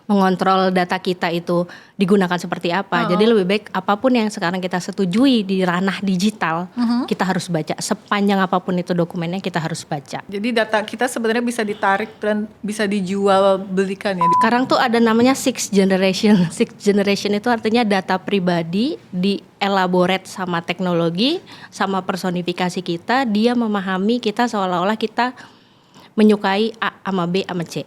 mengontrol data kita itu digunakan seperti apa. Jadi lebih baik apapun yang sekarang kita setujui di ranah digital, kita harus baca. Sepanjang apapun itu dokumennya kita harus baca. Jadi data kita sebenarnya bisa ditarik dan bisa dijual belikan ya. Sekarang tuh ada namanya sixth generation. Sixth generation itu artinya data pribadi di elaborate sama teknologi, sama personifikasi kita. Dia memahami kita seolah-olah kita menyukai A sama B sama C.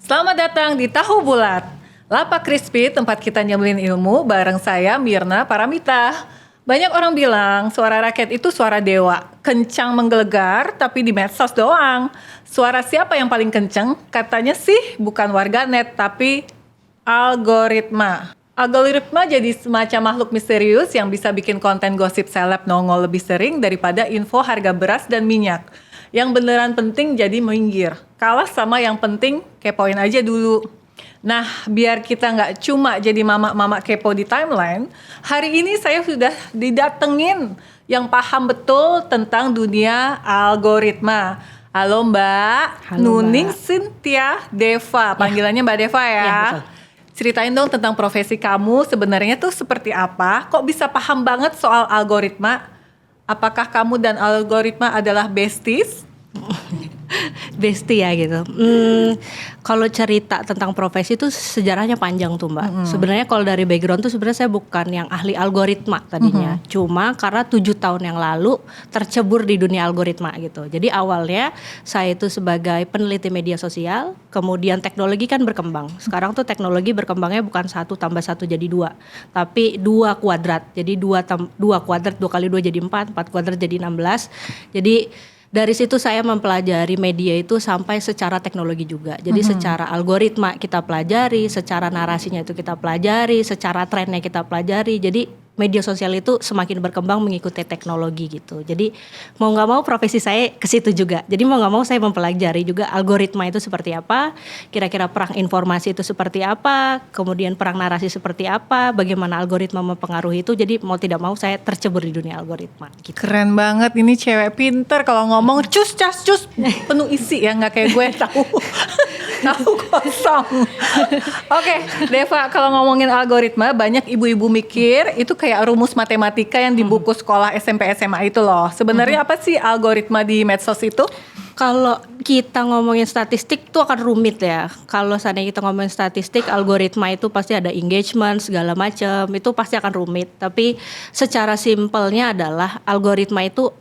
Selamat datang di Tahu Bulat, Lapak Crispy, tempat kita nyambelin ilmu bareng saya Mirna Paramita. Banyak orang bilang suara rakyat itu suara dewa, kencang menggelegar tapi di medsos doang. Suara siapa yang paling kencang? Katanya sih bukan warganet tapi algoritma. Algoritma jadi semacam makhluk misterius yang bisa bikin konten gosip seleb nongol lebih sering daripada info harga beras dan minyak. Yang beneran penting jadi minggir. Kalah sama yang penting kepoin aja dulu. Nah, biar kita nggak cuma jadi mama-mama kepo di timeline, hari ini saya sudah didatengin yang paham betul tentang dunia algoritma. Halo Mbak. Halo, Nuning Mbak. Cynthia Deva, panggilannya Mbak Deva ya. Ya, betul. Ceritain dong tentang profesi kamu sebenarnya tuh seperti apa? Kok bisa paham banget soal algoritma? Apakah kamu dan algoritma adalah besties? Bestie ya gitu. Kalau cerita tentang profesi itu sejarahnya panjang tuh Mbak. Sebenarnya kalau dari background tuh sebenarnya saya bukan yang ahli algoritma tadinya. Cuma karena 7 tahun yang lalu tercebur di dunia algoritma gitu. Jadi awalnya saya itu sebagai peneliti media sosial, kemudian teknologi kan berkembang. Sekarang tuh teknologi berkembangnya bukan 1 tambah 1 jadi 2, tapi 2 kuadrat. Jadi 2 kuadrat 2 kali 2 jadi 4, 4 kuadrat jadi 16. Jadi dari situ saya mempelajari media itu sampai secara teknologi juga. Jadi secara algoritma kita pelajari, secara narasinya itu kita pelajari, secara trennya kita pelajari. Jadi media sosial itu semakin berkembang mengikuti teknologi gitu. Jadi mau nggak mau profesi saya ke situ juga. Jadi mau nggak mau saya mempelajari juga algoritma itu seperti apa, kira-kira perang informasi itu seperti apa, kemudian perang narasi seperti apa, bagaimana algoritma mempengaruhi itu. Jadi mau tidak mau saya tercebur di dunia algoritma. Gitu. Keren banget, ini cewek pinter kalau ngomong cus penuh isi ya, nggak kayak gue tahu kosong. Oke, Deva, kalau ngomongin algoritma banyak ibu-ibu mikir itu kayak rumus matematika yang di buku sekolah SMP SMA itu loh. Sebenarnya apa sih algoritma di medsos itu? Kalau kita ngomongin statistik tuh akan rumit ya. Kalau seandainya kita ngomongin statistik, algoritma itu pasti ada engagement segala macam, itu pasti akan rumit. Tapi secara simpelnya adalah algoritma itu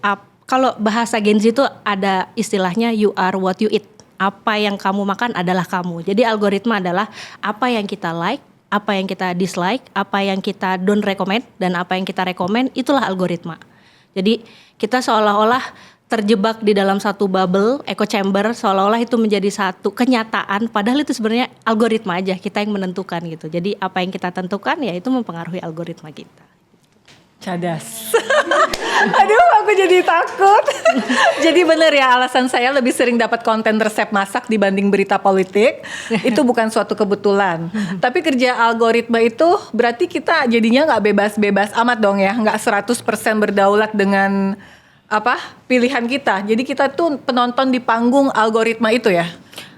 kalau bahasa Gen Z itu ada istilahnya you are what you eat. Apa yang kamu makan adalah kamu. Jadi algoritma adalah apa yang kita like, apa yang kita dislike, apa yang kita don't recommend, dan apa yang kita recommend, itulah algoritma. Jadi kita seolah-olah terjebak di dalam satu bubble, echo chamber, seolah-olah itu menjadi satu kenyataan, padahal itu sebenarnya algoritma aja, kita yang menentukan gitu. Jadi apa yang kita tentukan ya itu mempengaruhi algoritma kita. Cadas. Aduh, aku jadi takut. Jadi benar ya, alasan saya lebih sering dapat konten resep masak dibanding berita politik. Itu bukan suatu kebetulan. Tapi kerja algoritma itu berarti kita jadinya nggak bebas-bebas amat dong ya. Nggak 100% berdaulat dengan pilihan kita. Jadi kita tuh penonton di panggung algoritma itu ya.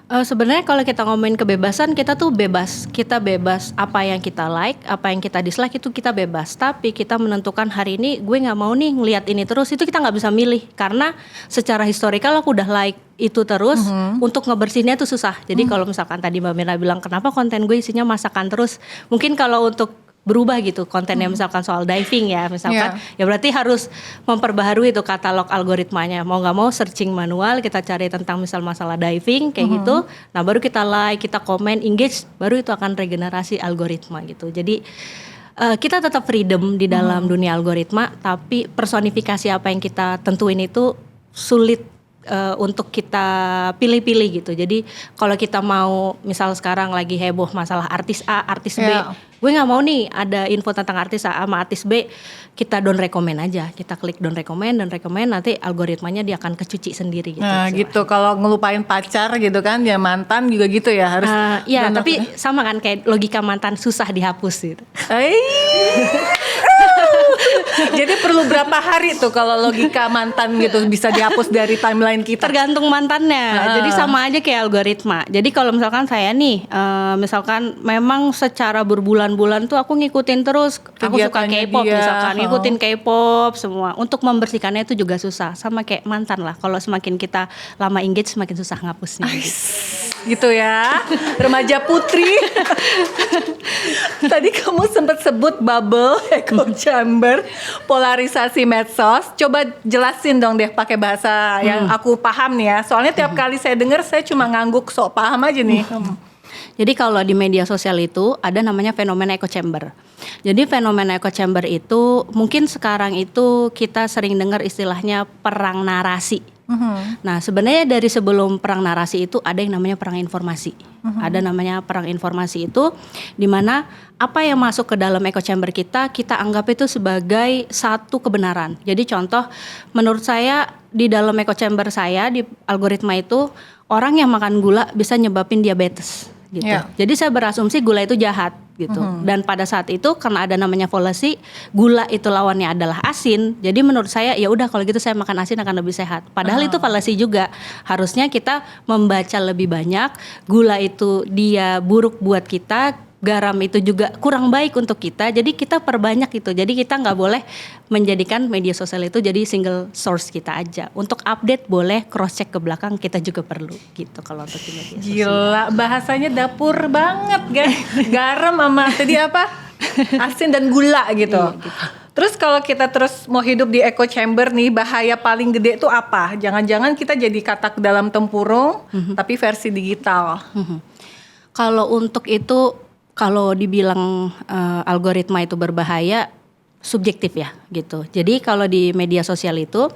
Sebenarnya kalau kita ngomongin kebebasan, kita tuh bebas. Kita bebas apa yang kita like, apa yang kita dislike itu kita bebas. Tapi kita menentukan hari ini gue nggak mau nih ngelihat ini terus, itu kita nggak bisa milih. Karena secara historikal aku udah like itu terus, untuk ngebersihinnya tuh susah. Jadi kalau misalkan tadi Mbak Mirna bilang kenapa konten gue isinya masakan terus, mungkin kalau untuk berubah gitu kontennya misalkan soal diving ya misalkan ya berarti harus memperbaharui itu katalog algoritmanya, mau nggak mau searching manual kita cari tentang misal masalah diving kayak gitu, nah baru kita like, kita komen, engage, baru itu akan regenerasi algoritma gitu. Jadi kita tetap freedom di dalam dunia algoritma, tapi personifikasi apa yang kita tentuin itu sulit untuk kita pilih-pilih gitu. Jadi kalau kita mau misal sekarang lagi heboh masalah artis A, artis B, gue nggak mau nih ada info tentang artis A sama artis B, kita don't recommend aja, kita klik don't recommend, nanti algoritmanya dia akan kecuci sendiri gitu. Nah gitu, kalau ngelupain pacar gitu kan, ya mantan juga gitu ya harus. Iya, tapi sama kan kayak logika mantan susah dihapus gitu. dulu berapa hari tuh kalau logika mantan gitu bisa dihapus dari timeline kita? Tergantung mantannya. Jadi sama aja kayak algoritma. Jadi kalau misalkan saya nih, misalkan memang secara berbulan-bulan tuh aku ngikutin terus, aku suka Kegiatannya K-pop dia, misalkan, ngikutin K-pop semua. Untuk membersihkannya itu juga susah. Sama kayak mantan lah. Kalau semakin kita lama engage, semakin susah ngapusnya. Gitu ya, remaja putri. Tadi kamu sempat sebut bubble, echo chamber, polarisasi medsos. Coba jelasin dong deh pakai bahasa yang aku paham nih ya. Soalnya tiap kali saya dengar saya cuma ngangguk sok paham aja nih. Jadi kalau di media sosial itu ada namanya fenomena echo chamber. Jadi fenomena echo chamber itu mungkin sekarang itu kita sering dengar istilahnya perang narasi. Nah sebenarnya dari sebelum perang narasi itu ada yang namanya perang informasi. Ada namanya perang informasi itu di mana apa yang masuk ke dalam echo chamber kita anggap itu sebagai satu kebenaran. Jadi contoh menurut saya di dalam echo chamber saya di algoritma itu orang yang makan gula bisa nyebabin diabetes gitu. Yeah. Jadi saya berasumsi gula itu jahat gitu. Dan pada saat itu karena ada namanya fallacy, gula itu lawannya adalah asin. Jadi menurut saya ya udah kalau gitu saya makan asin akan lebih sehat. Padahal itu fallacy juga. Harusnya kita membaca lebih banyak. Gula itu dia buruk buat kita, garam itu juga kurang baik untuk kita. Jadi kita perbanyak itu. Jadi kita nggak boleh menjadikan media sosial itu jadi single source kita aja. Untuk update boleh, cross check ke belakang kita juga perlu gitu kalau untuk di media sosial. Gila, bahasanya dapur banget guys. Garam sama tadi apa? Asin dan gula gitu. Iya, gitu. Terus kalau kita terus mau hidup di echo chamber nih, bahaya paling gede itu apa? Jangan-jangan kita jadi katak dalam tempurung, tapi versi digital. Kalau untuk itu, kalau dibilang algoritma itu berbahaya, subjektif ya gitu. Jadi kalau di media sosial itu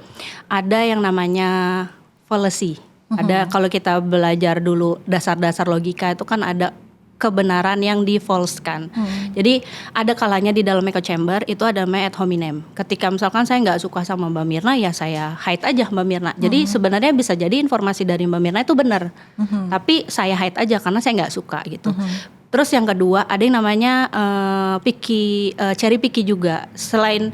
ada yang namanya fallacy. Ada kalau kita belajar dulu dasar-dasar logika itu kan ada kebenaran yang di-false-kan. Jadi ada kalanya di dalam echo chamber itu ada namanya ad hominem. Ketika misalkan saya nggak suka sama Mbak Mirna, ya saya hide aja Mbak Mirna. Jadi sebenarnya bisa jadi informasi dari Mbak Mirna itu benar. Tapi saya hide aja karena saya nggak suka gitu. Terus yang kedua ada yang namanya cherry picky juga. Selain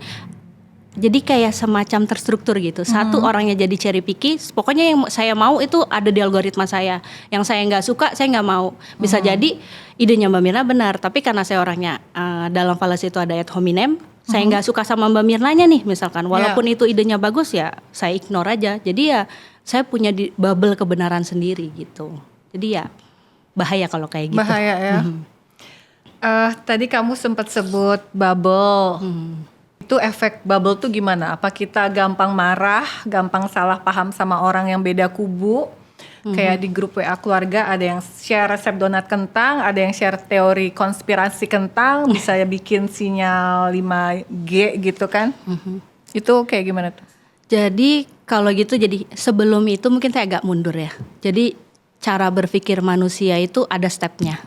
jadi kayak semacam terstruktur gitu. Satu orangnya jadi cherry picky, pokoknya yang saya mau itu ada di algoritma saya. Yang saya nggak suka, saya nggak mau. Bisa jadi idenya Mbak Mirna benar, tapi karena saya orangnya dalam fallacy itu ada ad hominem, saya nggak suka sama Mbak Mirnanya nih misalkan. Walaupun itu idenya bagus ya, saya ignore aja. Jadi ya saya punya bubble kebenaran sendiri gitu. Jadi ya bahaya kalau kayak gitu. Bahaya ya. Tadi kamu sempat sebut bubble. Itu efek bubble tuh gimana? Apa kita gampang marah, gampang salah paham sama orang yang beda kubu? Kayak di grup WA keluarga ada yang share resep donat kentang, ada yang share teori konspirasi kentang, bisa bikin sinyal 5G gitu kan? Itu kayak gimana tuh? Jadi kalau gitu jadi sebelum itu mungkin saya agak mundur ya. Jadi cara berpikir manusia itu ada stepnya.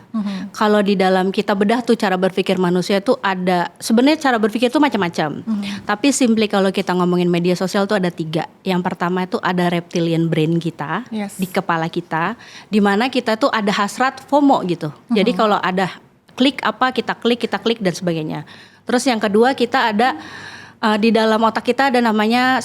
Kalau di dalam kita bedah tuh cara berpikir manusia itu ada, sebenarnya cara berpikir itu macam-macam. Tapi simply kalau kita ngomongin media sosial tuh ada 3. Yang pertama itu ada reptilian brain kita, di kepala kita, di mana kita tuh ada hasrat FOMO gitu. Jadi kalau ada klik apa kita klik dan sebagainya. Terus yang kedua kita ada di dalam otak kita ada namanya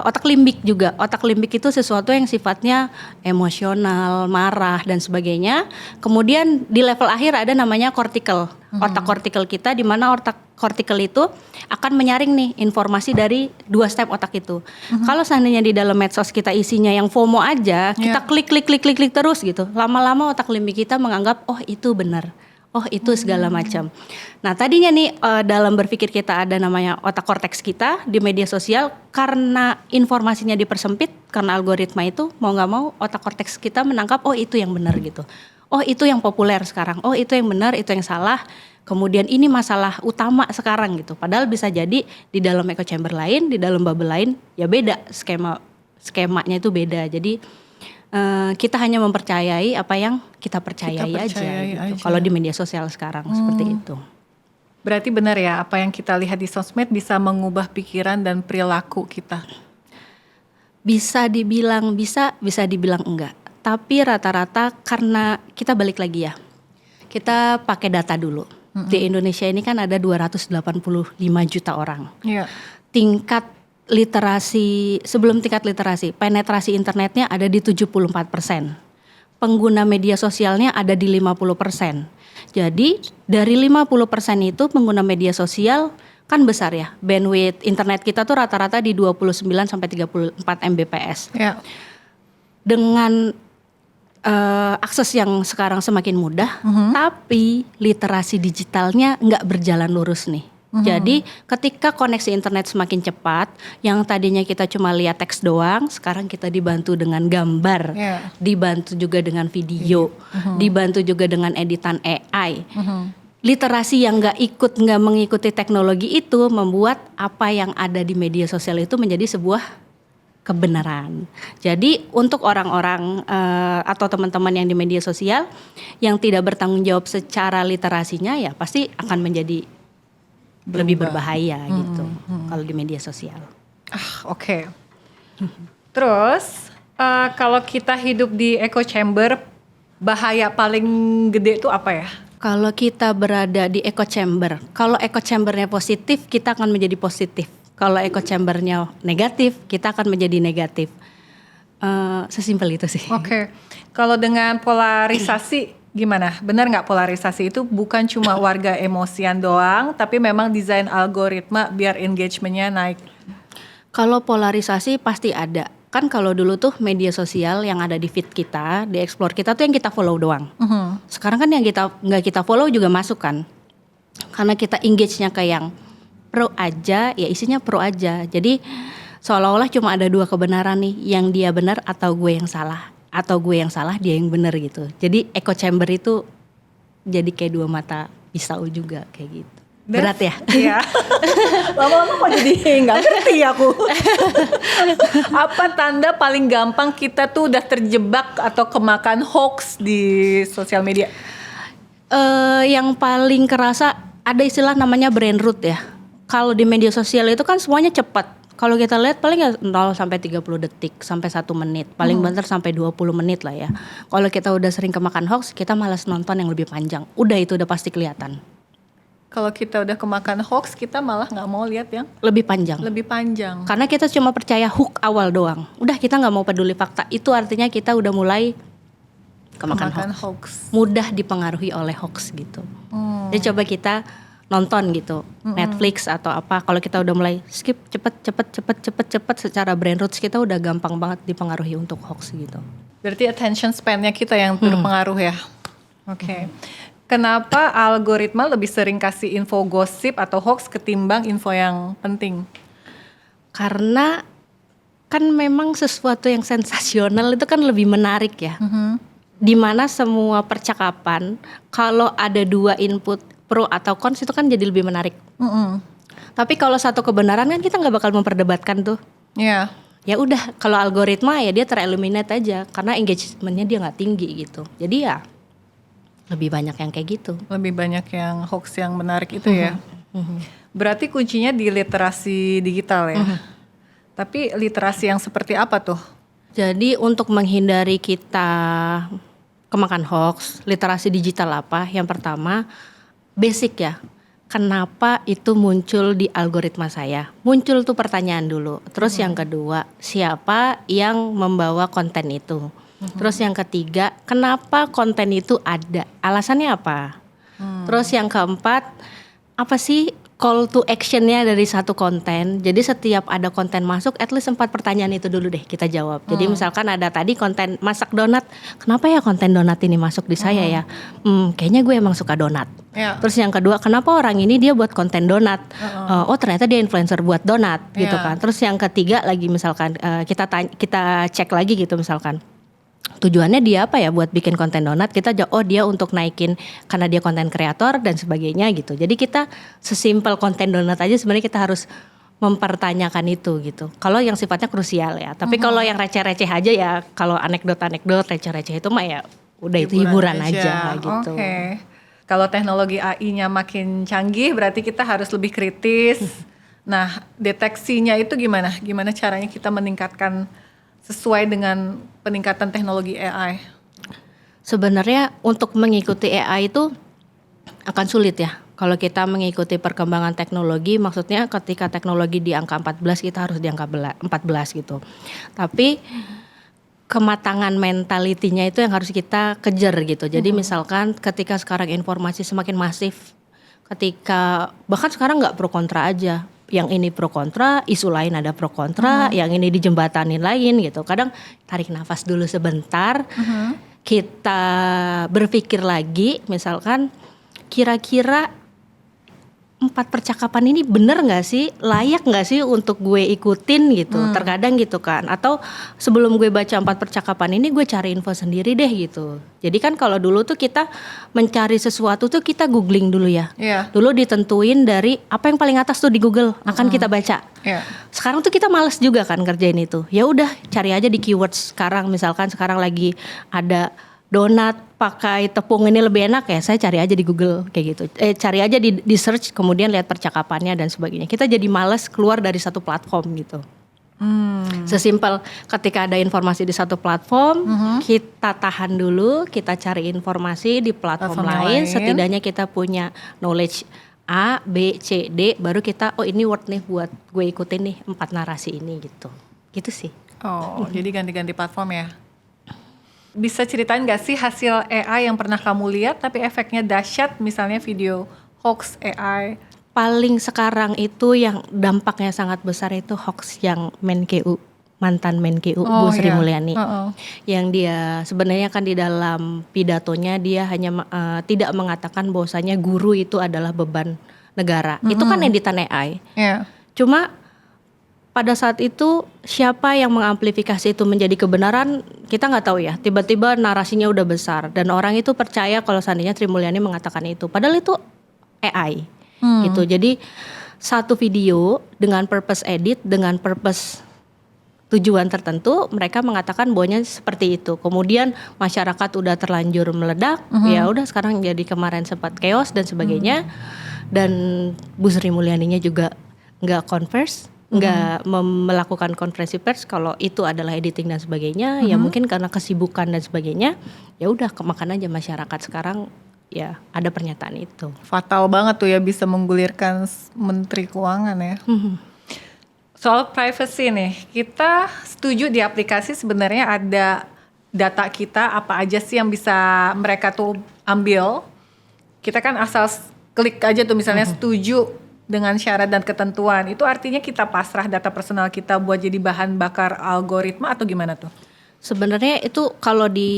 otak limbik juga. Otak limbik itu sesuatu yang sifatnya emosional, marah dan sebagainya. Kemudian di level akhir ada namanya kortikel. Otak kortikel kita di mana otak kortikel itu akan menyaring nih informasi dari 2 step otak itu. Kalau seandainya di dalam medsos kita isinya yang FOMO aja, kita klik terus gitu. Lama-lama otak limbik kita menganggap oh itu benar. Oh itu segala macam. Nah tadinya nih dalam berpikir kita ada namanya otak korteks kita di media sosial, karena informasinya dipersempit karena algoritma itu mau nggak mau otak korteks kita menangkap oh itu yang benar gitu. Oh itu yang populer sekarang. Oh itu yang benar, itu yang salah. Kemudian ini masalah utama sekarang gitu. Padahal bisa jadi di dalam echo chamber lain, di dalam bubble lain ya beda skemanya itu beda. Jadi kita hanya mempercayai apa yang kita percayai aja gitu. Kalau di media sosial sekarang seperti itu. Berarti benar ya apa yang kita lihat di sosmed bisa mengubah pikiran dan perilaku kita. Bisa dibilang bisa dibilang enggak. Tapi rata-rata karena kita balik lagi ya. Kita pakai data dulu. Di Indonesia ini kan ada 285 juta orang. tingkat literasi, sebelum tingkat literasi, penetrasi internetnya ada di 74%. Pengguna media sosialnya ada di 50%. Jadi dari 50% itu pengguna media sosial kan besar ya. Bandwidth internet kita tuh rata-rata di 29 sampai 34 Mbps. Ya. Dengan akses yang sekarang semakin mudah, tapi literasi digitalnya nggak berjalan lurus nih. Jadi ketika koneksi internet semakin cepat, yang tadinya kita cuma lihat teks doang, sekarang kita dibantu dengan gambar, dibantu juga dengan video, dibantu juga dengan editan AI. Literasi yang nggak mengikuti teknologi itu membuat apa yang ada di media sosial itu menjadi sebuah kebenaran. Jadi untuk orang-orang atau teman-teman yang di media sosial yang tidak bertanggung jawab secara literasinya, ya pasti akan menjadi lebih berbahaya gitu kalau di media sosial. Oke. Terus kalau kita hidup di echo chamber, bahaya paling gede itu apa ya? Kalau kita berada di echo chamber, kalau echo chambernya positif, kita akan menjadi positif. Kalau echo chambernya negatif, kita akan menjadi negatif. Sesimpel itu sih. Oke. Kalau dengan polarisasi gimana? Benar nggak polarisasi itu bukan cuma warga emosian doang, tapi memang desain algoritma biar engagementnya naik? Kalau polarisasi pasti ada. Kan kalau dulu tuh media sosial yang ada di feed kita, di explore kita tuh yang kita follow doang. Sekarang kan yang kita nggak kita follow juga masuk kan. Karena kita engage-nya ke yang pro aja, ya isinya pro aja. Jadi seolah-olah cuma ada dua kebenaran nih, yang dia benar atau gue yang salah, atau gue yang salah dia yang benar gitu. Jadi echo chamber itu jadi kayak dua mata pisau juga kayak gitu. Berat ya? Iya. Lama-lama kok jadi nggak ngerti aku. Apa tanda paling gampang kita tuh udah terjebak atau kemakan hoax di sosial media? Yang paling kerasa ada istilah namanya brain rot ya. Kalau di media sosial itu kan semuanya cepat. Kalau kita lihat paling 0 sampai 30 detik sampai 1 menit. Paling bentar sampai 20 menit lah ya. Kalau kita udah sering kemakan hoax, kita malas nonton yang lebih panjang. Udah itu udah pasti kelihatan. Kalau kita udah kemakan hoax, kita malah nggak mau lihat yang Lebih panjang. lebih panjang. Karena kita cuma percaya hook awal doang. Udah kita nggak mau peduli fakta. Itu artinya kita udah mulai kemakan hoax. Mudah dipengaruhi oleh hoax gitu. Jadi coba kita nonton gitu, Netflix atau apa. Kalau kita udah mulai skip cepet secara brain roots kita udah gampang banget dipengaruhi untuk hoax gitu. Berarti attention span-nya kita yang berpengaruh ya. Oke. Kenapa algoritma lebih sering kasih info gosip atau hoax ketimbang info yang penting? Karena kan memang sesuatu yang sensasional itu kan lebih menarik ya. Dimana semua percakapan kalau ada dua input pro atau cons itu kan jadi lebih menarik. Tapi kalau satu kebenaran kan kita nggak bakal memperdebatkan tuh. Iya. Ya udah, kalau algoritma ya dia tereliminate aja karena engagementnya dia nggak tinggi gitu. Jadi ya lebih banyak yang kayak gitu. Lebih banyak yang hoax yang menarik itu ya. Berarti kuncinya di literasi digital ya. Tapi literasi yang seperti apa tuh? Jadi untuk menghindari kita kemakan hoax, literasi digital apa? Yang pertama basic ya. Kenapa itu muncul di algoritma saya? Muncul tuh pertanyaan dulu. Terus yang kedua, siapa yang membawa konten itu? Terus yang ketiga, kenapa konten itu ada? Alasannya apa? Terus yang keempat, apa sih call to actionnya dari satu konten? Jadi setiap ada konten masuk, at least 4 pertanyaan itu dulu deh kita jawab. Jadi misalkan ada tadi konten masak donat, kenapa ya konten donat ini masuk di saya ya? Kayaknya gue emang suka donat. Terus yang kedua, kenapa orang ini dia buat konten donat? Oh ternyata dia influencer buat donat gitu kan. Terus yang ketiga lagi misalkan kita cek lagi gitu misalkan. Tujuannya dia apa ya buat bikin konten donat, kita oh dia untuk naikin karena dia konten kreator dan sebagainya gitu. Jadi kita sesimpel konten donat aja sebenarnya kita harus mempertanyakan itu gitu. Kalau yang sifatnya krusial ya. Tapi kalau yang receh-receh aja ya, kalau anekdot receh-receh itu mah ya udah itu hiburan aja gitu. Oke. Kalau teknologi AI-nya makin canggih berarti kita harus lebih kritis. Nah, deteksinya itu gimana? Gimana caranya kita meningkatkan sesuai dengan peningkatan teknologi AI? Sebenarnya untuk mengikuti AI itu akan sulit ya. Kalau kita mengikuti perkembangan teknologi, maksudnya ketika teknologi di angka 14 kita harus di angka 14 gitu. Tapi kematangan mentalitinya itu yang harus kita kejar gitu. Jadi misalkan ketika sekarang informasi semakin masif, ketika bahkan sekarang nggak pro kontra aja, yang ini pro kontra, isu lain ada pro kontra, yang ini dijembatanin lain gitu. Kadang tarik nafas dulu sebentar, kita berpikir lagi, misalkan kira-kira 4 percakapan ini bener gak sih, layak gak sih untuk gue ikutin gitu, terkadang gitu kan. Atau sebelum gue baca 4 percakapan ini gue cari info sendiri deh gitu. Jadi kan kalau dulu tuh kita mencari sesuatu tuh kita googling dulu ya. Dulu ditentuin dari apa yang paling atas tuh di Google akan kita baca. Sekarang tuh kita males juga kan kerjain itu. Ya udah cari aja di keywords sekarang, misalkan sekarang lagi ada donat pakai tepung ini lebih enak ya, saya cari aja di Google kayak gitu. Cari aja di search, kemudian lihat percakapannya dan sebagainya. Kita jadi malas keluar dari satu platform gitu. Sesimpel ketika ada informasi di satu platform, kita tahan dulu, kita cari informasi di platform lain. Setidaknya kita punya knowledge A, B, C, D, baru kita ini worth nih buat gue ikutin nih 4 narasi ini gitu. Gitu sih. Jadi ganti-ganti platform ya. Bisa ceritain gak sih hasil AI yang pernah kamu lihat tapi efeknya dahsyat, misalnya video hoax AI? Paling sekarang itu yang dampaknya sangat besar itu hoax yang Menkeu, mantan Menkeu Bu Sri Mulyani. Yang dia sebenarnya kan di dalam pidatonya dia hanya tidak mengatakan bahwasanya guru itu adalah beban negara. Itu kan editan AI. Cuma pada saat itu siapa yang mengamplifikasi itu menjadi kebenaran kita nggak tahu ya. Tiba-tiba narasinya udah besar dan orang itu percaya kalau seandainya Sri Mulyani mengatakan itu. Padahal itu AI gitu. Jadi satu video dengan purpose edit, dengan purpose tujuan tertentu, mereka mengatakan bahwanya seperti itu. Kemudian masyarakat udah terlanjur meledak, ya udah sekarang jadi kemarin sempat chaos dan sebagainya. Dan Bu Sri Mulyaninya juga nggak converse, nggak melakukan konferensi pers kalau itu adalah editing dan sebagainya. Ya mungkin karena kesibukan dan sebagainya, ya udah kemakan aja masyarakat sekarang. Ya ada pernyataan itu. Fatal banget tuh ya, bisa menggulirkan Menteri Keuangan ya. Soal privacy nih, kita setuju di aplikasi sebenarnya ada data kita apa aja sih yang bisa mereka tuh ambil. Kita kan asal klik aja tuh misalnya setuju dengan syarat dan ketentuan. Itu artinya kita pasrah data personal kita buat jadi bahan bakar algoritma atau gimana tuh? Sebenarnya itu kalau di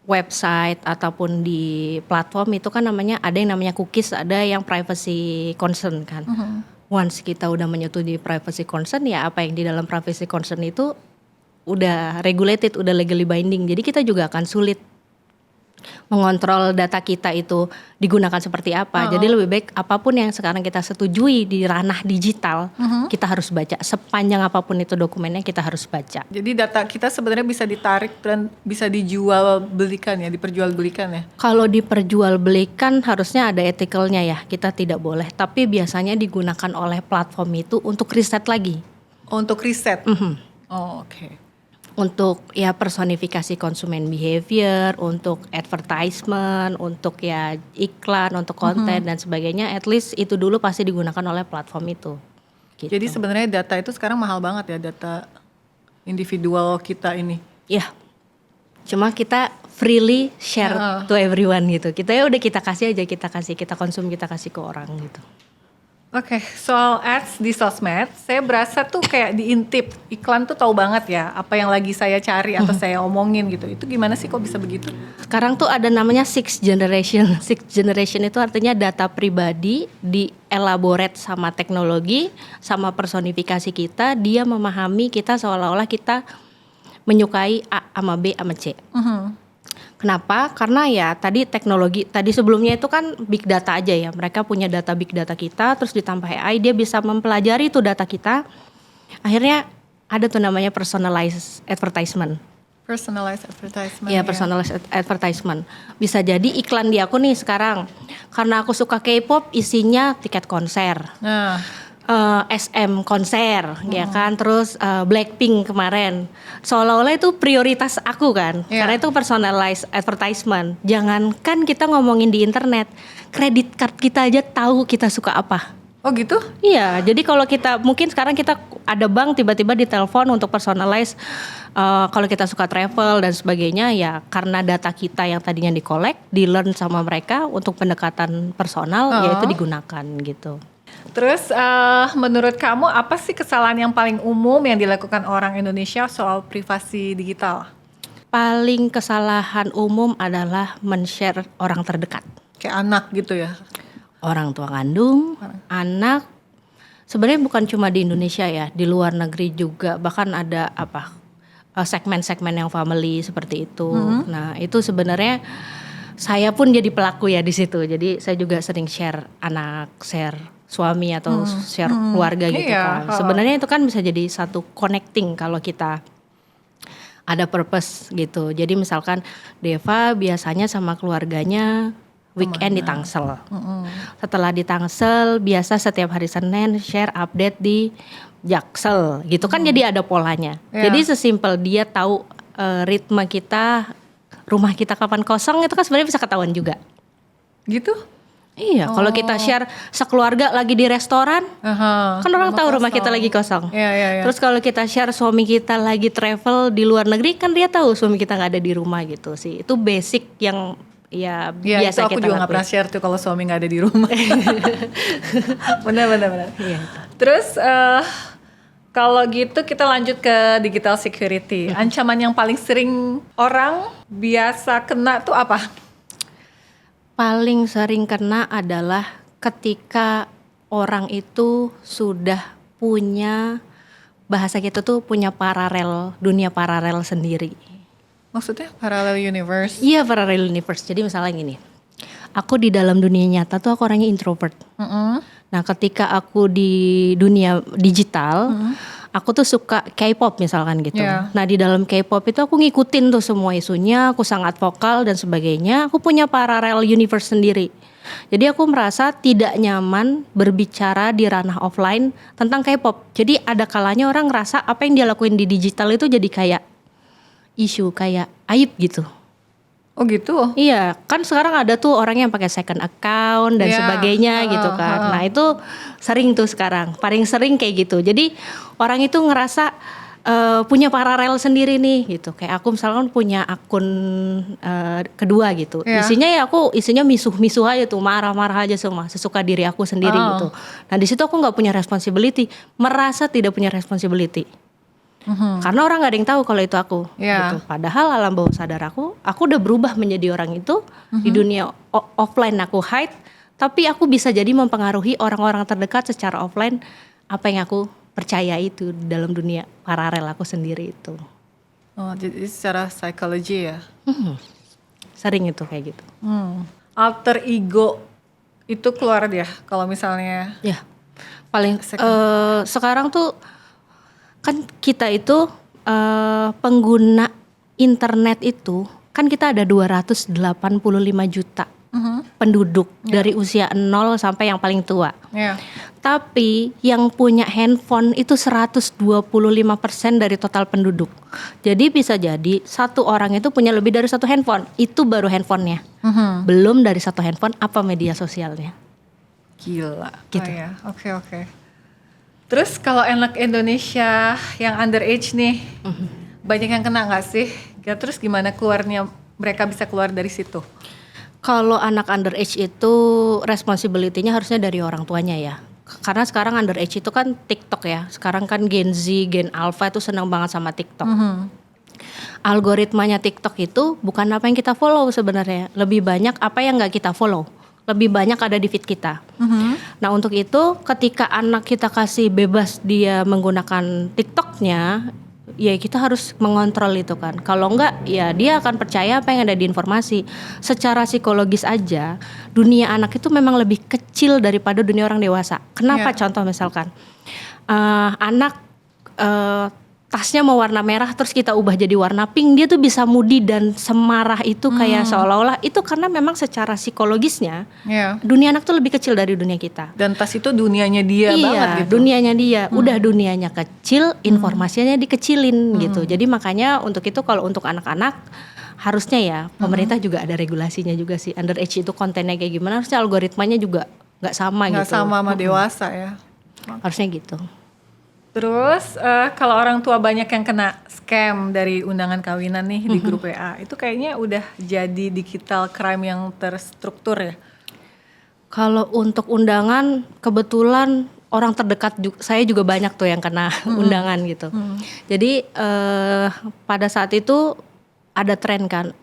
website ataupun di platform itu kan namanya ada yang namanya cookies, ada yang privacy concern kan. Once kita udah menyetujui privacy concern, ya apa yang di dalam privacy concern itu udah regulated, udah legally binding. Jadi kita juga akan sulit mengontrol data kita itu digunakan seperti apa. Jadi lebih baik apapun yang sekarang kita setujui di ranah digital, kita harus baca. Sepanjang apapun itu dokumennya kita harus baca. Jadi data kita sebenarnya bisa ditarik dan bisa dijual belikan ya, diperjualbelikan ya. Kalau diperjualbelikan harusnya ada ethicalnya ya, kita tidak boleh. Tapi biasanya digunakan oleh platform itu untuk riset lagi. Untuk riset? Oke. Untuk ya personifikasi konsumen behavior, untuk advertisement, untuk ya iklan, untuk konten dan sebagainya. At least itu dulu pasti digunakan oleh platform itu. Gitu. Jadi sebenarnya data itu sekarang mahal banget ya, data individual kita ini. Ya, cuma kita freely share to everyone gitu. Kita ya udah kita kasih aja, kita konsum, kita kasih ke orang gitu. Oke, soal ads di sosmed, saya berasa tuh kayak diintip. Iklan tuh tahu banget ya apa yang lagi saya cari atau saya omongin gitu. Itu gimana sih kok bisa begitu? Sekarang tuh ada namanya sixth generation. Sixth generation itu artinya data pribadi dielaborate sama teknologi, sama personifikasi kita. Dia memahami kita seolah-olah kita menyukai A sama B sama C. Kenapa? Karena ya tadi teknologi, tadi sebelumnya itu kan big data aja ya. Mereka punya data big data kita, terus ditambah AI, dia bisa mempelajari tuh data kita. Akhirnya ada tuh namanya personalized advertisement. Personalized advertisement. Ya, personalized advertisement. Bisa jadi iklan di aku nih sekarang. Karena aku suka K-pop, isinya tiket konser. Nah, SM konser, ya kan, terus Blackpink kemarin, seolah-olah itu prioritas aku kan, karena itu personalized advertisement. Jangankan kita ngomongin di internet, kredit card kita aja tahu kita suka apa. Oh gitu? Iya, jadi kalau kita mungkin sekarang kita ada bank tiba-tiba ditelepon untuk personalize, kalau kita suka travel dan sebagainya, ya karena data kita yang tadinya di-collect, di-learn sama mereka untuk pendekatan personal, ya itu digunakan gitu. Terus menurut kamu apa sih kesalahan yang paling umum yang dilakukan orang Indonesia soal privasi digital? Paling kesalahan umum adalah men-share orang terdekat. Kayak anak gitu ya? Orang tua kandung, anak, sebenarnya bukan cuma di Indonesia ya, di luar negeri juga, bahkan ada segmen-segmen yang family seperti itu. Nah itu sebenarnya saya pun jadi pelaku ya di situ. Jadi saya juga sering share anak, share suami atau share keluarga gitu kan. Sebenarnya itu kan bisa jadi satu connecting kalau kita ada purpose gitu. Jadi misalkan Deva biasanya sama keluarganya weekend di Tangsel. Setelah di Tangsel biasa setiap hari Senin share update di Jaksel gitu kan, jadi ada polanya. Jadi sesimpel dia tahu ritme kita, rumah kita kapan kosong, itu kan sebenarnya bisa ketahuan juga. Gitu? Iya, kalau kita share sekeluarga lagi di restoran, kan orang tahu rumah kita lagi kosong. Terus kalau kita share suami kita lagi travel di luar negeri, kan dia tahu suami kita nggak ada di rumah gitu sih. Itu basic yang ya biasa itu aku kita juga nggak pernah share tuh kalau suami nggak ada di rumah. benar. Iya. Terus kalau gitu kita lanjut ke digital security. Ancaman yang paling sering orang biasa kena tuh apa? Paling sering kena adalah ketika orang itu sudah punya, bahasa kita tuh punya paralel, dunia paralel sendiri. Maksudnya parallel universe? Iya, parallel universe. Jadi misalnya gini, aku di dalam dunia nyata tuh aku orangnya introvert. Nah ketika aku di dunia digital, aku tuh suka K-pop misalkan gitu. Nah di dalam K-pop itu aku ngikutin tuh semua isunya, aku sangat vokal dan sebagainya. Aku punya parallel universe sendiri. Jadi aku merasa tidak nyaman berbicara di ranah offline tentang K-pop. Jadi ada kalanya orang ngerasa apa yang dia lakuin di digital itu jadi kayak isu, kayak aib gitu. Oh gitu? Iya, kan sekarang ada tuh orang yang pakai second account dan sebagainya gitu kan. Nah itu sering tuh sekarang, paling sering kayak gitu. Jadi orang itu ngerasa punya paralel sendiri nih gitu. Kayak aku misalkan punya akun kedua gitu. Isinya misuh-misuh aja tuh, marah-marah aja semua, sesuka diri aku sendiri gitu. Nah di situ aku nggak punya responsibility, merasa tidak punya responsibility. Karena orang gak ada yang tahu kalau itu aku gitu. Padahal alam bawah sadar aku udah berubah menjadi orang itu. Di dunia offline aku hide, tapi aku bisa jadi mempengaruhi orang-orang terdekat secara offline. Apa yang aku percaya itu dalam dunia paralel aku sendiri itu. Oh, jadi secara psikologi ya? Sering itu kayak gitu. Alter ego itu keluar dia kalau misalnya? Ya, paling sekarang tuh kan kita itu pengguna internet itu kan kita ada 285 juta penduduk dari usia 0 sampai yang paling tua. Tapi yang punya handphone itu 125% dari total penduduk. Jadi bisa jadi satu orang itu punya lebih dari satu handphone. Itu baru handphonenya. Belum dari satu handphone apa media sosialnya. Gila. Gitu. Oh ya, oke. Terus kalau anak Indonesia yang underage nih, banyak yang kena nggak sih? Ya, terus gimana keluarnya, mereka bisa keluar dari situ? Kalau anak underage itu responsibility-nya harusnya dari orang tuanya ya. Karena sekarang underage itu kan TikTok ya. Sekarang kan Gen Z, Gen Alpha itu senang banget sama TikTok. Algoritmanya TikTok itu bukan apa yang kita follow sebenarnya. Lebih banyak apa yang nggak kita follow. Lebih banyak ada di feed kita. Nah untuk itu ketika anak kita kasih bebas dia menggunakan TikToknya, ya kita harus mengontrol itu kan. Kalau enggak ya dia akan percaya apa yang ada di informasi. Secara psikologis aja dunia anak itu memang lebih kecil daripada dunia orang dewasa. Kenapa? Contoh misalkan anak tasnya mau warna merah terus kita ubah jadi warna pink, dia tuh bisa moody dan semarah itu kayak seolah-olah itu karena memang secara psikologisnya Iya. dunia anak tuh lebih kecil dari dunia kita. Dan tas itu dunianya dia banget gitu. Dunianya dia, udah dunianya kecil, informasinya dikecilin gitu. Jadi makanya untuk itu kalau untuk anak-anak harusnya ya pemerintah juga ada regulasinya juga sih. Underage itu kontennya kayak gimana, harusnya algoritmanya juga nggak sama Nggak gitu. sama dewasa ya. Harusnya gitu. Terus kalau orang tua banyak yang kena scam dari undangan kawinan nih di grup WA, itu kayaknya udah jadi digital crime yang terstruktur ya. Kalau untuk undangan kebetulan orang terdekat saya juga banyak tuh yang kena undangan gitu. Jadi pada saat itu ada tren kan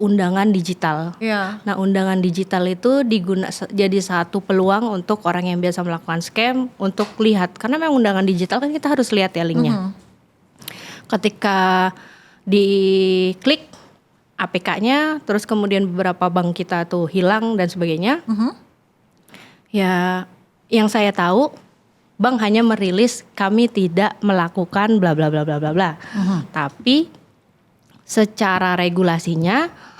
undangan digital. Iya. Nah, undangan digital itu jadi satu peluang untuk orang yang biasa melakukan scam untuk lihat, karena memang undangan digital kan kita harus lihat ya linknya. Ketika diklik APK-nya, terus kemudian beberapa bank kita tuh hilang dan sebagainya. Ya, yang saya tahu bank hanya merilis kami tidak melakukan bla bla bla bla bla bla. Tapi secara regulasinya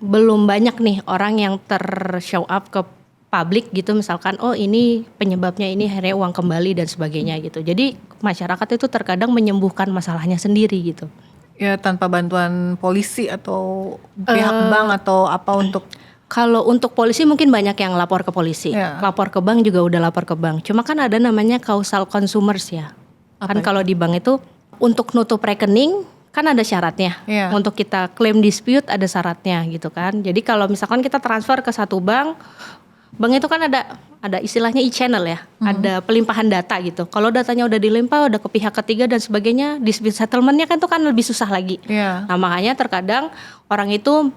belum banyak nih orang yang show up ke publik gitu, misalkan oh ini penyebabnya ini akhirnya uang kembali dan sebagainya gitu. Jadi masyarakat itu terkadang menyembuhkan masalahnya sendiri gitu. Ya tanpa bantuan polisi atau pihak bank atau apa untuk. Kalau untuk polisi mungkin banyak yang lapor ke polisi, Ya. lapor ke bank juga udah lapor ke bank. Cuma kan ada namanya causal consumers ya. Apa Kan kalau di bank itu untuk nutup rekening kan ada syaratnya. Iya. Untuk kita claim dispute ada syaratnya gitu kan. Jadi kalau misalkan kita transfer ke satu bank itu kan ada istilahnya e-channel ya. Ada pelimpahan data gitu. Kalau datanya udah dilimpah udah ke pihak ketiga dan sebagainya, dispute settlement-nya kan itu kan lebih susah lagi. Iya. Nah, makanya terkadang orang itu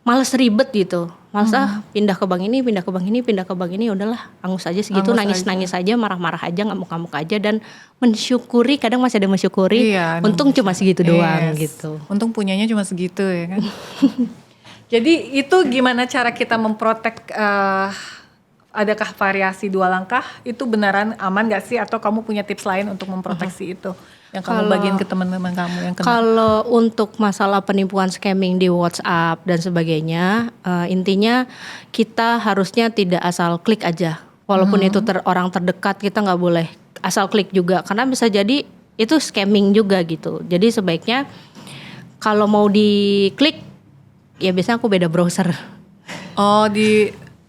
males ribet gitu. Males pindah ke bank ini, pindah ke bank ini, pindah ke bank ini, udahlah angus aja segitu, nangis-nangis aja, marah-marah aja, ngamuk-ngamuk aja dan mensyukuri, kadang masih ada mensyukuri. Iya, untung cuma segitu doang Yes. gitu. Untung punyanya cuma segitu ya kan. Jadi itu gimana cara kita memprotek, adakah variasi 2 langkah? Itu beneran aman gak sih? Atau kamu punya tips lain untuk memproteksi itu? Yang kamu bagiin ke teman-teman kamu yang kena? Kalau untuk masalah penipuan scamming di WhatsApp dan sebagainya, intinya kita harusnya tidak asal klik aja. Walaupun itu orang terdekat, kita nggak boleh asal klik juga, karena bisa jadi itu scamming juga gitu. Jadi sebaiknya kalau mau diklik, ya biasanya aku beda browser. Oh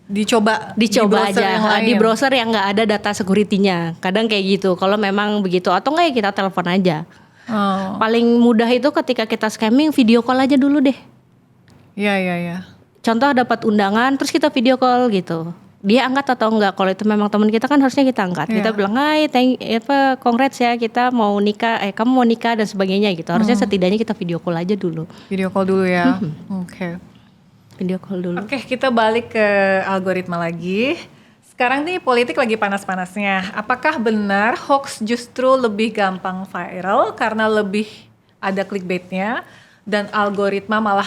dicoba di browser aja yang lain. di browser yang nggak ada data security-nya. Kadang kayak gitu. Kalau memang begitu atau enggak ya kita telepon aja. Oh. Paling mudah itu ketika kita scamming video call aja dulu deh. Iya. Contoh dapat undangan terus kita video call gitu. Dia angkat atau enggak? Kalau itu memang teman kita kan harusnya kita angkat. Kita bilang, "Hai, congrats ya, kita mau nikah, kamu mau nikah dan sebagainya" gitu. Harusnya setidaknya kita video call aja dulu. Video call dulu ya. Oke. Video call dulu. Oke, kita balik ke algoritma lagi. Sekarang nih politik lagi panas-panasnya. Apakah benar hoax justru lebih gampang viral karena lebih ada clickbaitnya dan algoritma malah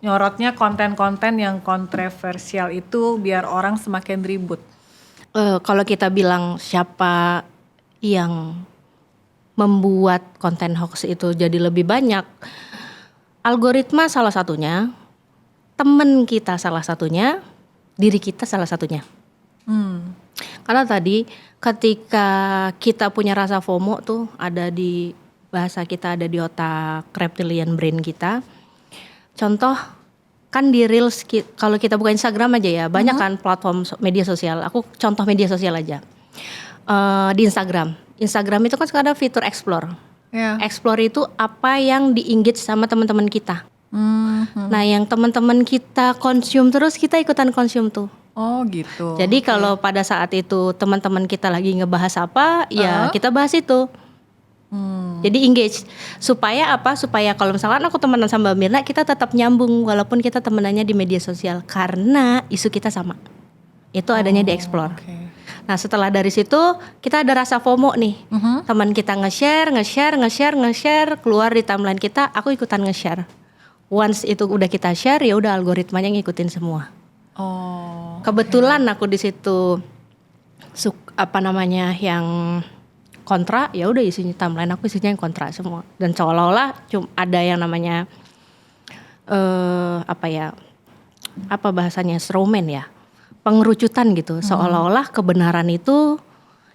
nyorotnya konten-konten yang kontroversial itu biar orang semakin ribut? Kalau kita bilang siapa yang membuat konten hoax itu jadi lebih banyak, algoritma salah satunya, temen kita salah satunya, diri kita salah satunya. Karena tadi ketika kita punya rasa FOMO tuh ada di bahasa kita, ada di otak reptilian brain kita. Contoh kan di Reels, kalau kita buka Instagram aja ya, banyak kan platform media sosial. Aku contoh media sosial aja. Di Instagram itu kan sekarang ada fitur explore. Ya. Explore itu apa yang di-engage sama teman-teman kita. Nah, yang teman-teman kita consume terus kita ikutan consume tuh. Oh gitu. Jadi kalau pada saat itu teman-teman kita lagi ngebahas apa, ya kita bahas itu. Jadi engage. Supaya apa? Supaya kalau misalkan aku temenan sama Mbak Mirna, kita tetap nyambung walaupun kita temenannya di media sosial karena isu kita sama. Itu adanya di explore. Oke. Nah, setelah dari situ kita ada rasa FOMO nih. Teman kita nge-share, keluar di timeline kita, aku ikutan nge-share. Once itu udah kita share, ya udah algoritmanya ngikutin semua. Oh. Kebetulan aku di situ yang kontra, ya udah isinya timeline aku isinya yang kontra semua. Dan seolah-olah cuma ada yang namanya apa bahasanya, strawman ya, pengerucutan gitu. Seolah-olah kebenaran itu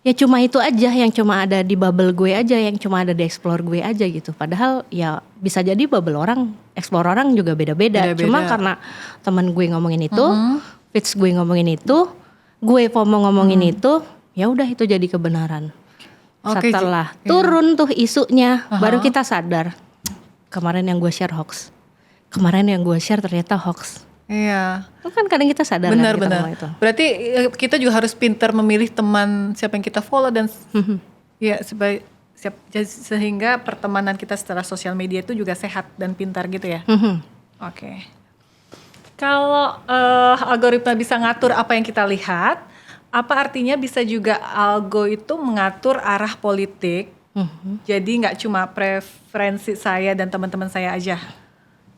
ya cuma itu aja, yang cuma ada di bubble gue aja, yang cuma ada di explore gue aja gitu. Padahal ya bisa jadi bubble orang, explore orang juga beda-beda. Cuma karena teman gue ngomongin itu, feeds gue ngomongin itu, gue FOMO ngomongin itu, ya udah itu jadi kebenaran. Setelah turun tuh isunya, baru kita sadar kemarin yang gue share hoax. Kemarin yang gue share ternyata hoax. Iya. Itu kan kadang kita sadar benar, kan benar. itu. Berarti kita juga harus pintar memilih teman siapa yang kita follow dan ya sehingga pertemanan kita secara sosial media itu juga sehat dan pintar gitu ya. Oke. Kalau algoritma bisa ngatur apa yang kita lihat, apa artinya bisa juga algo itu mengatur arah politik? Jadi nggak cuma preferensi saya dan teman-teman saya aja.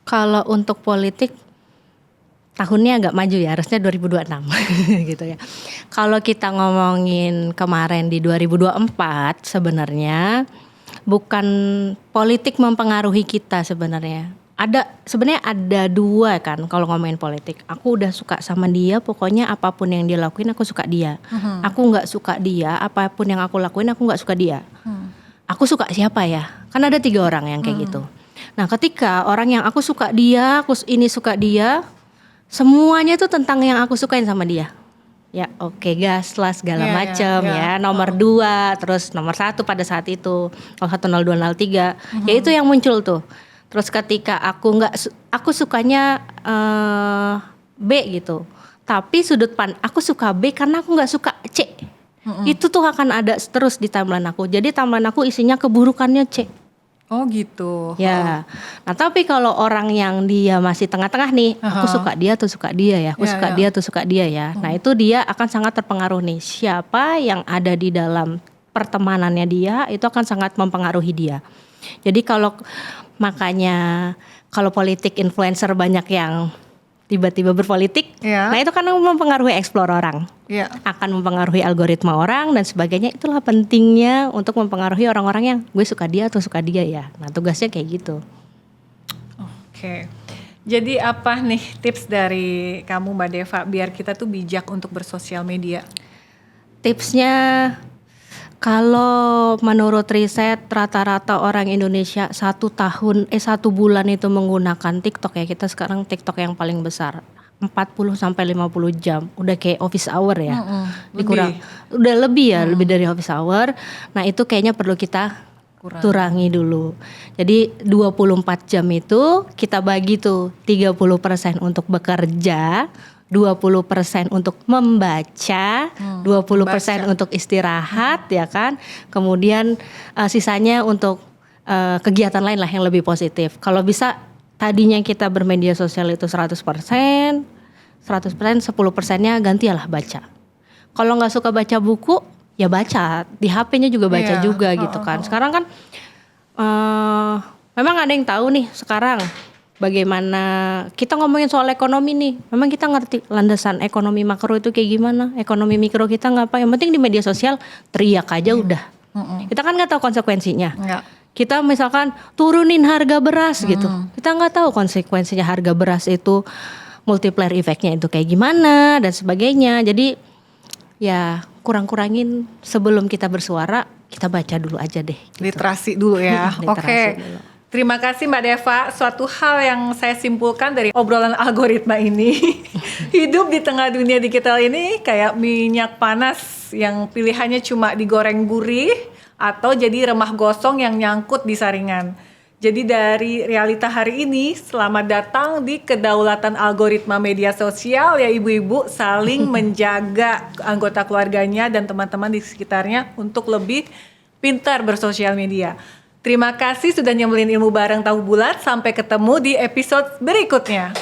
Kalau untuk politik tahunnya agak maju ya, harusnya 2026 gitu ya. Kalau kita ngomongin kemarin di 2024 sebenarnya bukan politik mempengaruhi kita sebenarnya. Sebenarnya ada dua kan kalau ngomongin politik. Aku udah suka sama dia, pokoknya apapun yang dia lakuin aku suka dia. Aku nggak suka dia, apapun yang aku lakuin aku nggak suka dia. Aku suka siapa ya? Kan ada 3 orang yang kayak gitu. Nah ketika orang yang aku suka dia, aku ini suka dia, semuanya itu tentang yang aku sukain sama dia. Ya oke, gas lah segala macem ya. Nomor 2, terus nomor 1 pada saat itu 01, 02, 03. Ya itu yang muncul tuh. Terus ketika aku sukanya B gitu. Tapi aku suka B karena aku nggak suka C. Itu tuh akan ada terus di timeline aku. Jadi timeline aku isinya keburukannya C. Oh gitu. Ya. Nah tapi kalau orang yang dia masih tengah-tengah nih, aku suka dia tuh suka dia ya, aku suka dia tuh suka dia ya. Nah itu dia akan sangat terpengaruh nih. Siapa yang ada di dalam pertemanannya dia itu akan sangat mempengaruhi dia. Jadi makanya kalau politik influencer banyak yang tiba-tiba berpolitik, nah itu kan mempengaruhi explore orang, akan mempengaruhi algoritma orang dan sebagainya. Itulah pentingnya untuk mempengaruhi orang-orang yang gue suka dia atau suka dia ya. Nah tugasnya kayak gitu. Oke. Jadi apa nih tips dari kamu Mbak Deva biar kita tuh bijak untuk bersosial media? Tipsnya, kalau menurut riset rata-rata orang Indonesia 1 bulan itu menggunakan TikTok ya. Kita sekarang TikTok yang paling besar 40 sampai 50 jam. Udah kayak office hour ya. Udah lebih ya, lebih dari office hour. Nah, itu kayaknya perlu kita kurangi dulu. Jadi 24 jam itu kita bagi tuh 30% untuk bekerja, 20% untuk membaca, 20% untuk istirahat ya kan. Kemudian sisanya untuk kegiatan lain lah yang lebih positif. Kalau bisa tadinya kita bermedia sosial itu 100%, 10%-nya gantilah baca. Kalau nggak suka baca buku, ya baca. Di HP-nya juga baca juga gitu kan. Sekarang kan memang ada yang tahu nih sekarang bagaimana kita ngomongin soal ekonomi nih. Memang kita ngerti landasan ekonomi makro itu kayak gimana, ekonomi mikro kita ngapa. Yang penting di media sosial teriak aja udah. Kita kan nggak tahu konsekuensinya. Kita misalkan turunin harga beras gitu, kita nggak tahu konsekuensinya harga beras itu, multiplier efeknya itu kayak gimana dan sebagainya. Jadi ya kurangin sebelum kita bersuara, kita baca dulu aja deh. Gitu. Literasi dulu ya. Oke. Terima kasih Mbak Deva. Suatu hal yang saya simpulkan dari obrolan algoritma ini, hidup di tengah dunia digital ini kayak minyak panas yang pilihannya cuma digoreng gurih atau jadi remah gosong yang nyangkut di saringan. Jadi dari realita hari ini, selamat datang di kedaulatan algoritma media sosial ya ibu-ibu, saling menjaga anggota keluarganya dan teman-teman di sekitarnya untuk lebih pintar bersosial media. Terima kasih sudah nyembelin ilmu bareng tahu bulat. Sampai ketemu di episode berikutnya.